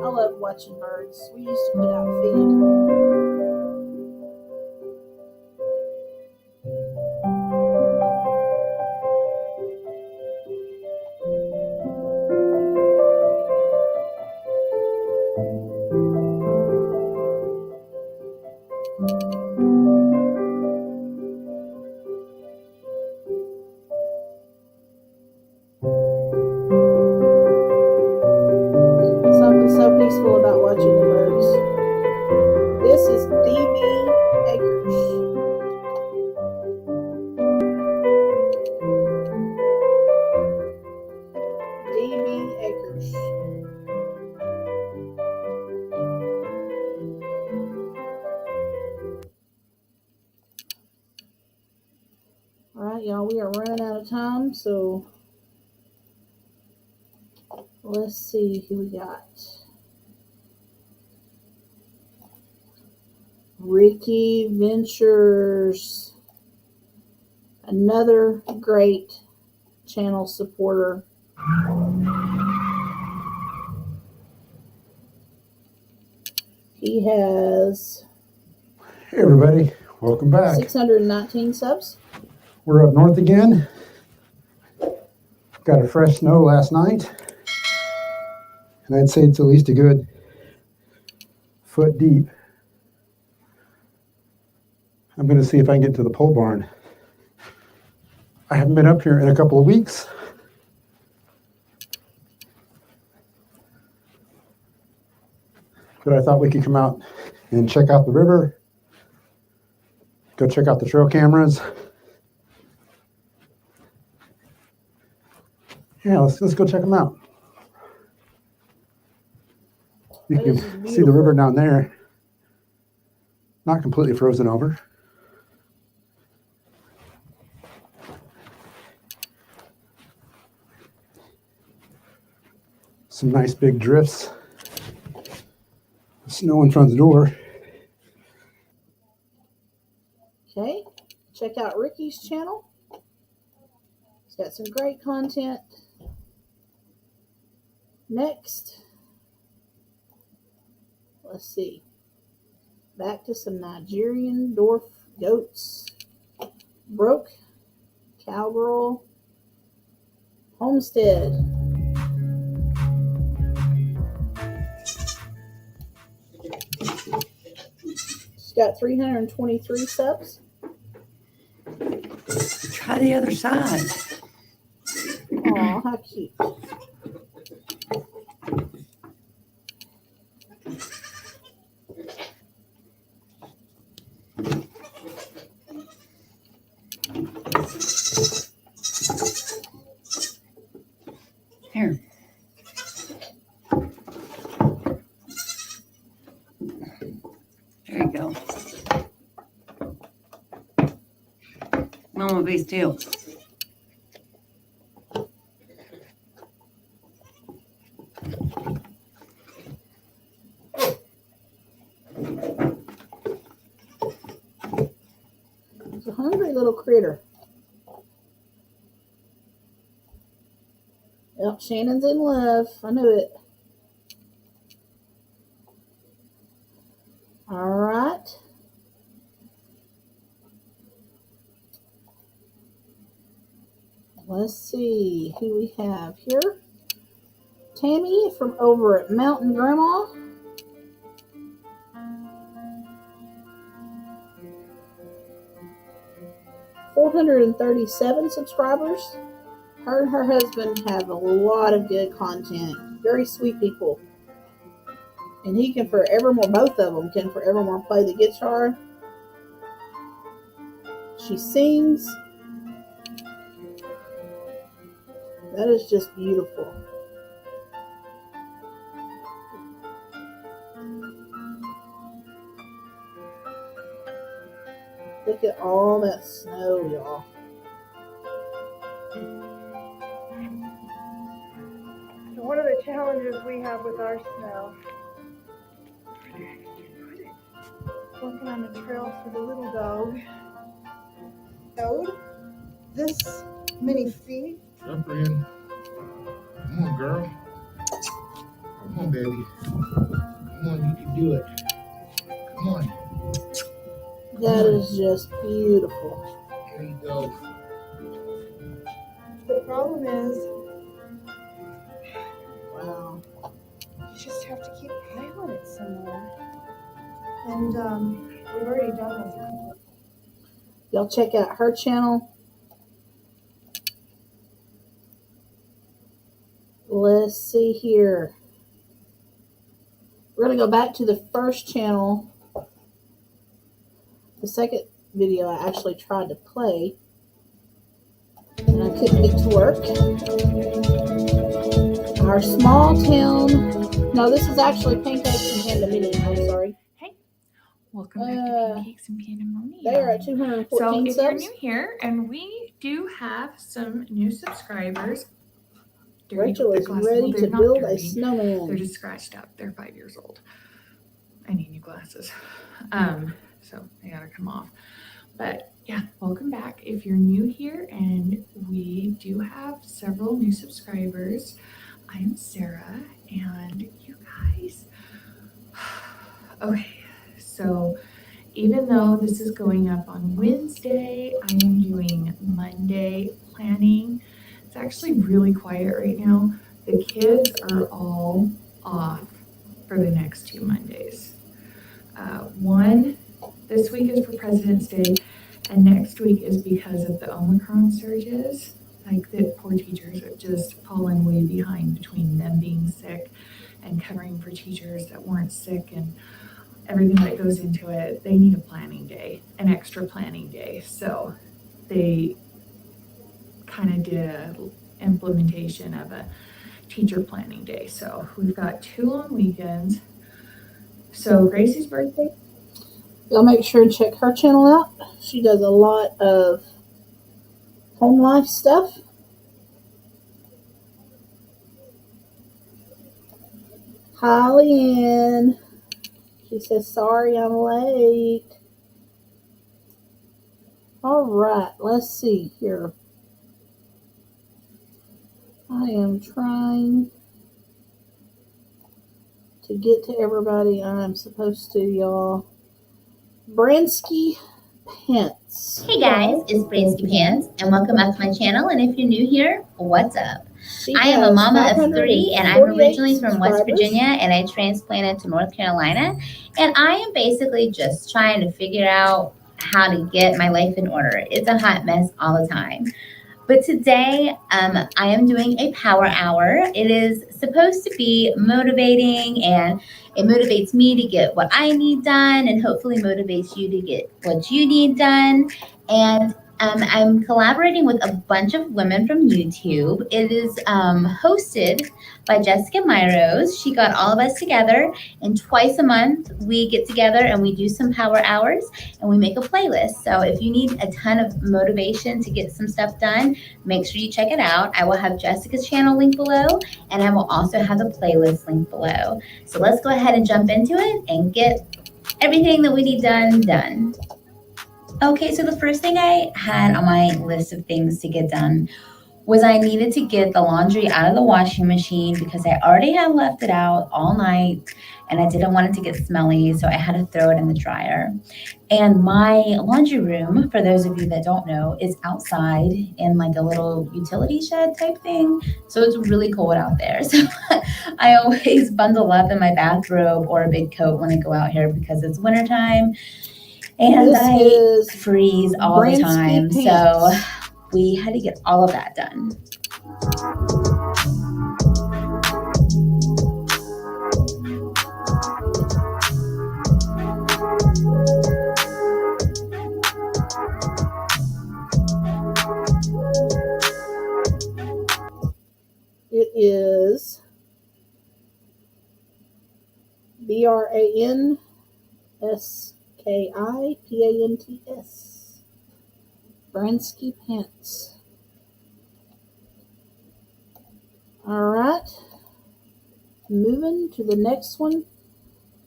I love watching birds. We used to put out feed. Something so peaceful about watching the birds. This is DB Acres. DB Acres. Alright, y'all, we are running out of time, so let's see who we got. Ricky Ventures, another great channel supporter. He has
Hey everybody, welcome back.
619 subs.
We're up north again. Got a fresh snow last night. And I'd say it's at least a good foot deep. I'm going to see if I can get to the pole barn. I haven't been up here in a couple of weeks. But I thought we could come out and check out the river. Go check out the trail cameras. Yeah, let's go check them out. You can see the river down there. Not completely frozen over. Some nice big drifts. Snow in front of the door.
Okay, check out Ricky's channel. He's got some great content. Next, let's see. Back to some Nigerian dwarf goats. Broke Cowgirl Homestead. She's got 323 subs.
Try the other side.
Aw, how cute.
Here. There you go. Mama, be still.
It's a hungry little critter. Yep, Shannon's in love. I knew it. All right. Let's see who we have here. Tammy from over at Mountain Grandma. $437 subscribers. Her and her husband have a lot of good content. Very sweet people. And he can forevermore, both of them can forevermore play the guitar. She sings. That is just beautiful. Look at all that snow, y'all.
So one of the challenges we have with our snow, walking on the trails for the little dog. Toad, this many feet.
Jump in. Come on, girl. Come on, baby. Come on, you can do it. Come on.
That is just beautiful.
There you go.
The problem is,
wow,
you just have to keep piling it somewhere. And we've already done this.
Y'all check out her channel. Let's see here. We're going to go back to the first channel. The second video I actually tried to play, and I couldn't get to work. Our small town. No, this is actually Pancakes and Pandemonium. I'm sorry.
Welcome back to Pancakes and Pandemonium.
They are at 214
So if you're
subs.
new here, and we do have some new subscribers.
Rachel is ready to build a snowman.
They're just scratched up. They're 5 years old. I need new glasses. So they gotta come off. But yeah, welcome back. If you're new here, and we do have several new subscribers. I'm Sarah, and you guys, Okay, so even though this is going up on Wednesday, I am doing Monday planning. It's actually really quiet right now. The kids are all off for the next 2 Mondays. One, this week is for President's Day, and next week is because of the Omicron surges. Like, the poor teachers have just fallen way behind between them being sick and covering for teachers that weren't sick and everything that goes into it. They need a planning day, an extra planning day. So they kind of did an implementation of a teacher planning day. So we've got 2 long weekends. So Gracie's birthday.
Y'all make sure and check her channel out. She does a lot of home life stuff. Holly Ann. She says, sorry I'm late. All right, let's see here. I am trying to get to everybody I'm supposed to, y'all. Bransky Pants.
Hey guys, it's Bransky Pants, and welcome back to my channel. And if you're new here, what's up? I am a mama of 3, and I'm originally from West Virginia, and I transplanted to North Carolina. And I am basically just trying to figure out how to get my life in order. It's a hot mess all the time. But today, I am doing a power hour. It is supposed to be motivating, and it motivates me to get what I need done, and hopefully motivates you to get what you need done. And I'm collaborating with a bunch of women from YouTube. It is hosted by Jessica Myros. She got all of us together, and twice a month we get together and we do some power hours and we make a playlist. So if you need a ton of motivation to get some stuff done, make sure you check it out. I will have Jessica's channel linked below, and I will also have the playlist linked below. So let's go ahead and jump into it and get everything that we need done. Okay, so the first thing I had on my list of things to get done was I needed to get the laundry out of the washing machine because I already had left it out all night and I didn't want it to get smelly, so I had to throw it in the dryer. And my laundry room, for those of you that don't know, is outside in like a little utility shed type thing. So it's really cold out there. So I always bundle up in my bathrobe or a big coat when I go out here because it's wintertime. And I freeze all the time, so we had to get all of that done.
It is BRANSKIPANTS. Bransky Pants. All right. Moving to the next one.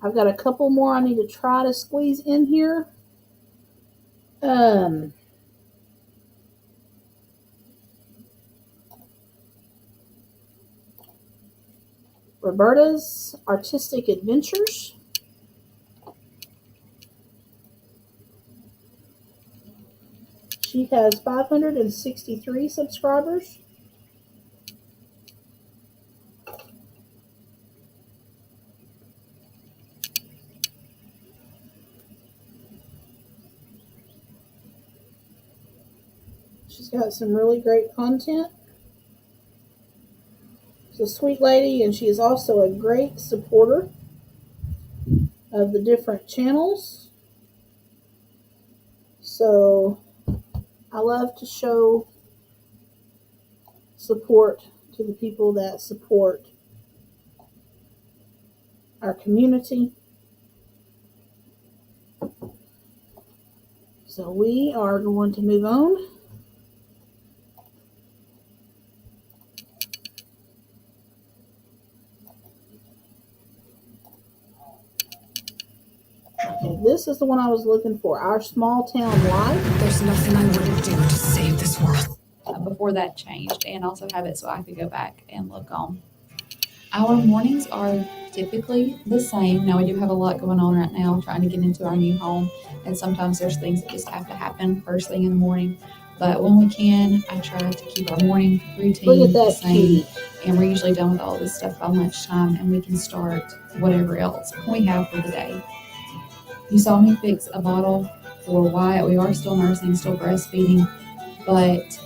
I've got a couple more I need to try to squeeze in here. Roberta's Artistic Adventures. She has 563 subscribers. She's got some really great content. She's a sweet lady, and she is also a great supporter of the different channels. So I love to show support to the people that support our community. So we are going to move on. Okay, this is the one I was looking for. Our Small Town Life.
There's nothing I wouldn't do to save this world. Before that changed, and also have it so I could go back and look on. Our mornings are
typically the same. Now we do have a lot going on right now, trying to get into our new home, and sometimes there's things that just have to happen first thing in the morning. But when we can, I try to keep our morning routine
Look at
the
that
same,
kitty.
and we're usually done with all this stuff by lunchtime, and we can start whatever else we have for the day. You saw me fix a bottle for Wyatt. We are still nursing, still breastfeeding, but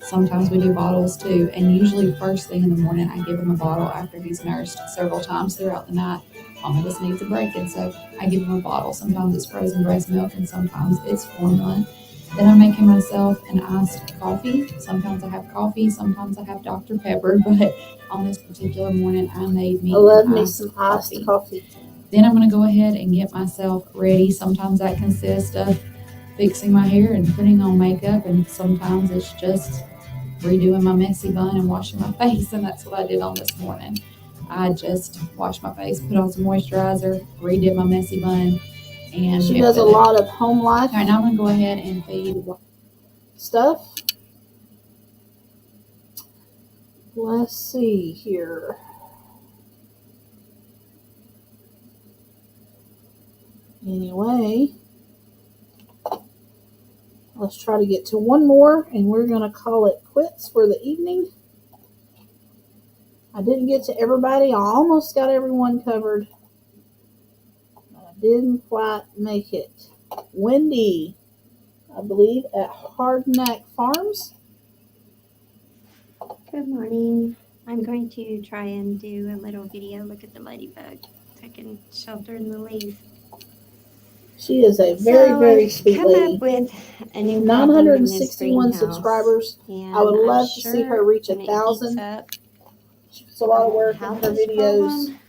sometimes we do bottles too. And usually first thing in the morning, I give him a bottle after he's nursed several times throughout the night. Mama just needs a break, and so I give him a bottle. Sometimes it's frozen breast milk, and sometimes it's formula. Then I make him myself an iced coffee. Sometimes I have coffee, sometimes I have Dr. Pepper, but on this particular morning, I made me
I love
an
me
iced
some iced coffee.
Then I'm going to go ahead and get myself ready. Sometimes that consists of fixing my hair and putting on makeup, and sometimes it's just redoing my messy bun and washing my face, and that's what I did on this morning. I just washed my face, put on some moisturizer, redid my messy bun, and
She does a lot of home life.
All right, now I'm going to go ahead and feed
stuff. Let's see here. Anyway, let's try to get to one more, and we're going to call it quits for the evening. I didn't get to everybody. I almost got everyone covered. I didn't quite make it. Wendy, I believe, at Hardknack Farms.
Good morning. I'm going to try and do a little video. Look at the ladybug taking shelter in the leaf.
She is a very
I've
sweet
come
lady.
up with a new problem in this
961
greenhouse,
subscribers.
and
I would
I'm
love to see her reach
when it
1,000.
heats up,
It's a lot of work
have
in her
this
videos.
problem,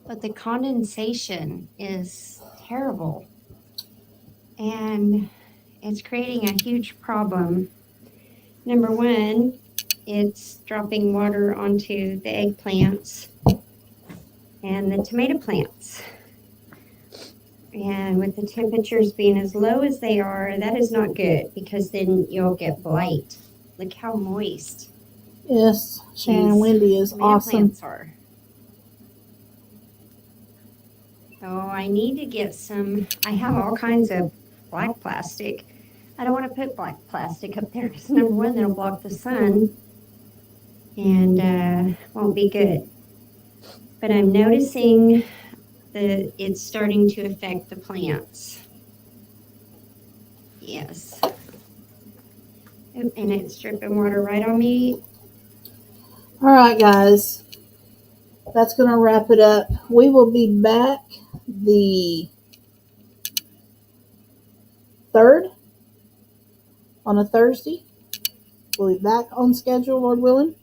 but the condensation is terrible, and it's creating a huge problem. Number one, it's dropping water onto the eggplants and the tomato plants. And with the temperatures being as low as they are, that is not good, because then you'll get blight. Look how moist
Yes, Sharon
these
Wendy is
tomato
awesome.
plants are. So I need to get some, I have all kinds of black plastic. I don't want to put black plastic up there because number one, they'll block the sun and won't be good. But I'm noticing that it's starting to affect the plants. Yes. And it's dripping water right on me.
All right, guys. That's going to wrap it up. We will be back the 3rd on a Thursday. We'll be back on schedule, Lord willing,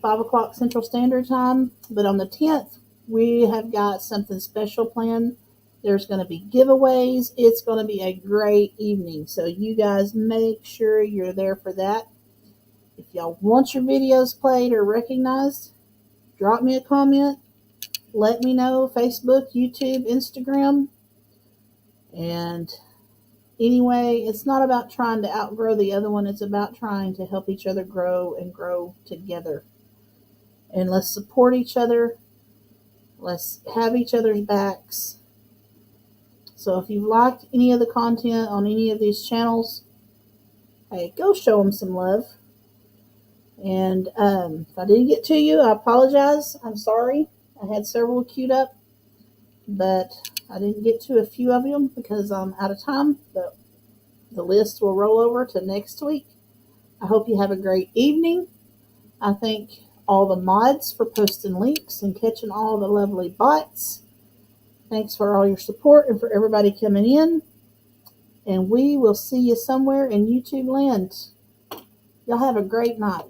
5 o'clock Central Standard Time. But on the 10th, we have got something special planned. There's going to be giveaways. It's going to be a great evening. So you guys make sure you're there for that. If y'all want your videos played or recognized, drop me a comment. Let me know. Facebook, YouTube, Instagram. And anyway, it's not about trying to outgrow the other one. It's about trying to help each other grow and grow together. And let's support each other. Let's have each other's backs. So if you've liked any of the content on any of these channels, hey, go show them some love. And if I didn't get to you, I apologize. I'm sorry. I had several queued up, but I didn't get to a few of them because I'm out of time. But the list will roll over to next week. I hope you have a great evening. I thank all the mods for posting links and catching all the lovely bots. Thanks for all your support and for everybody coming in. And we will see you somewhere in YouTube land. Y'all have a great night.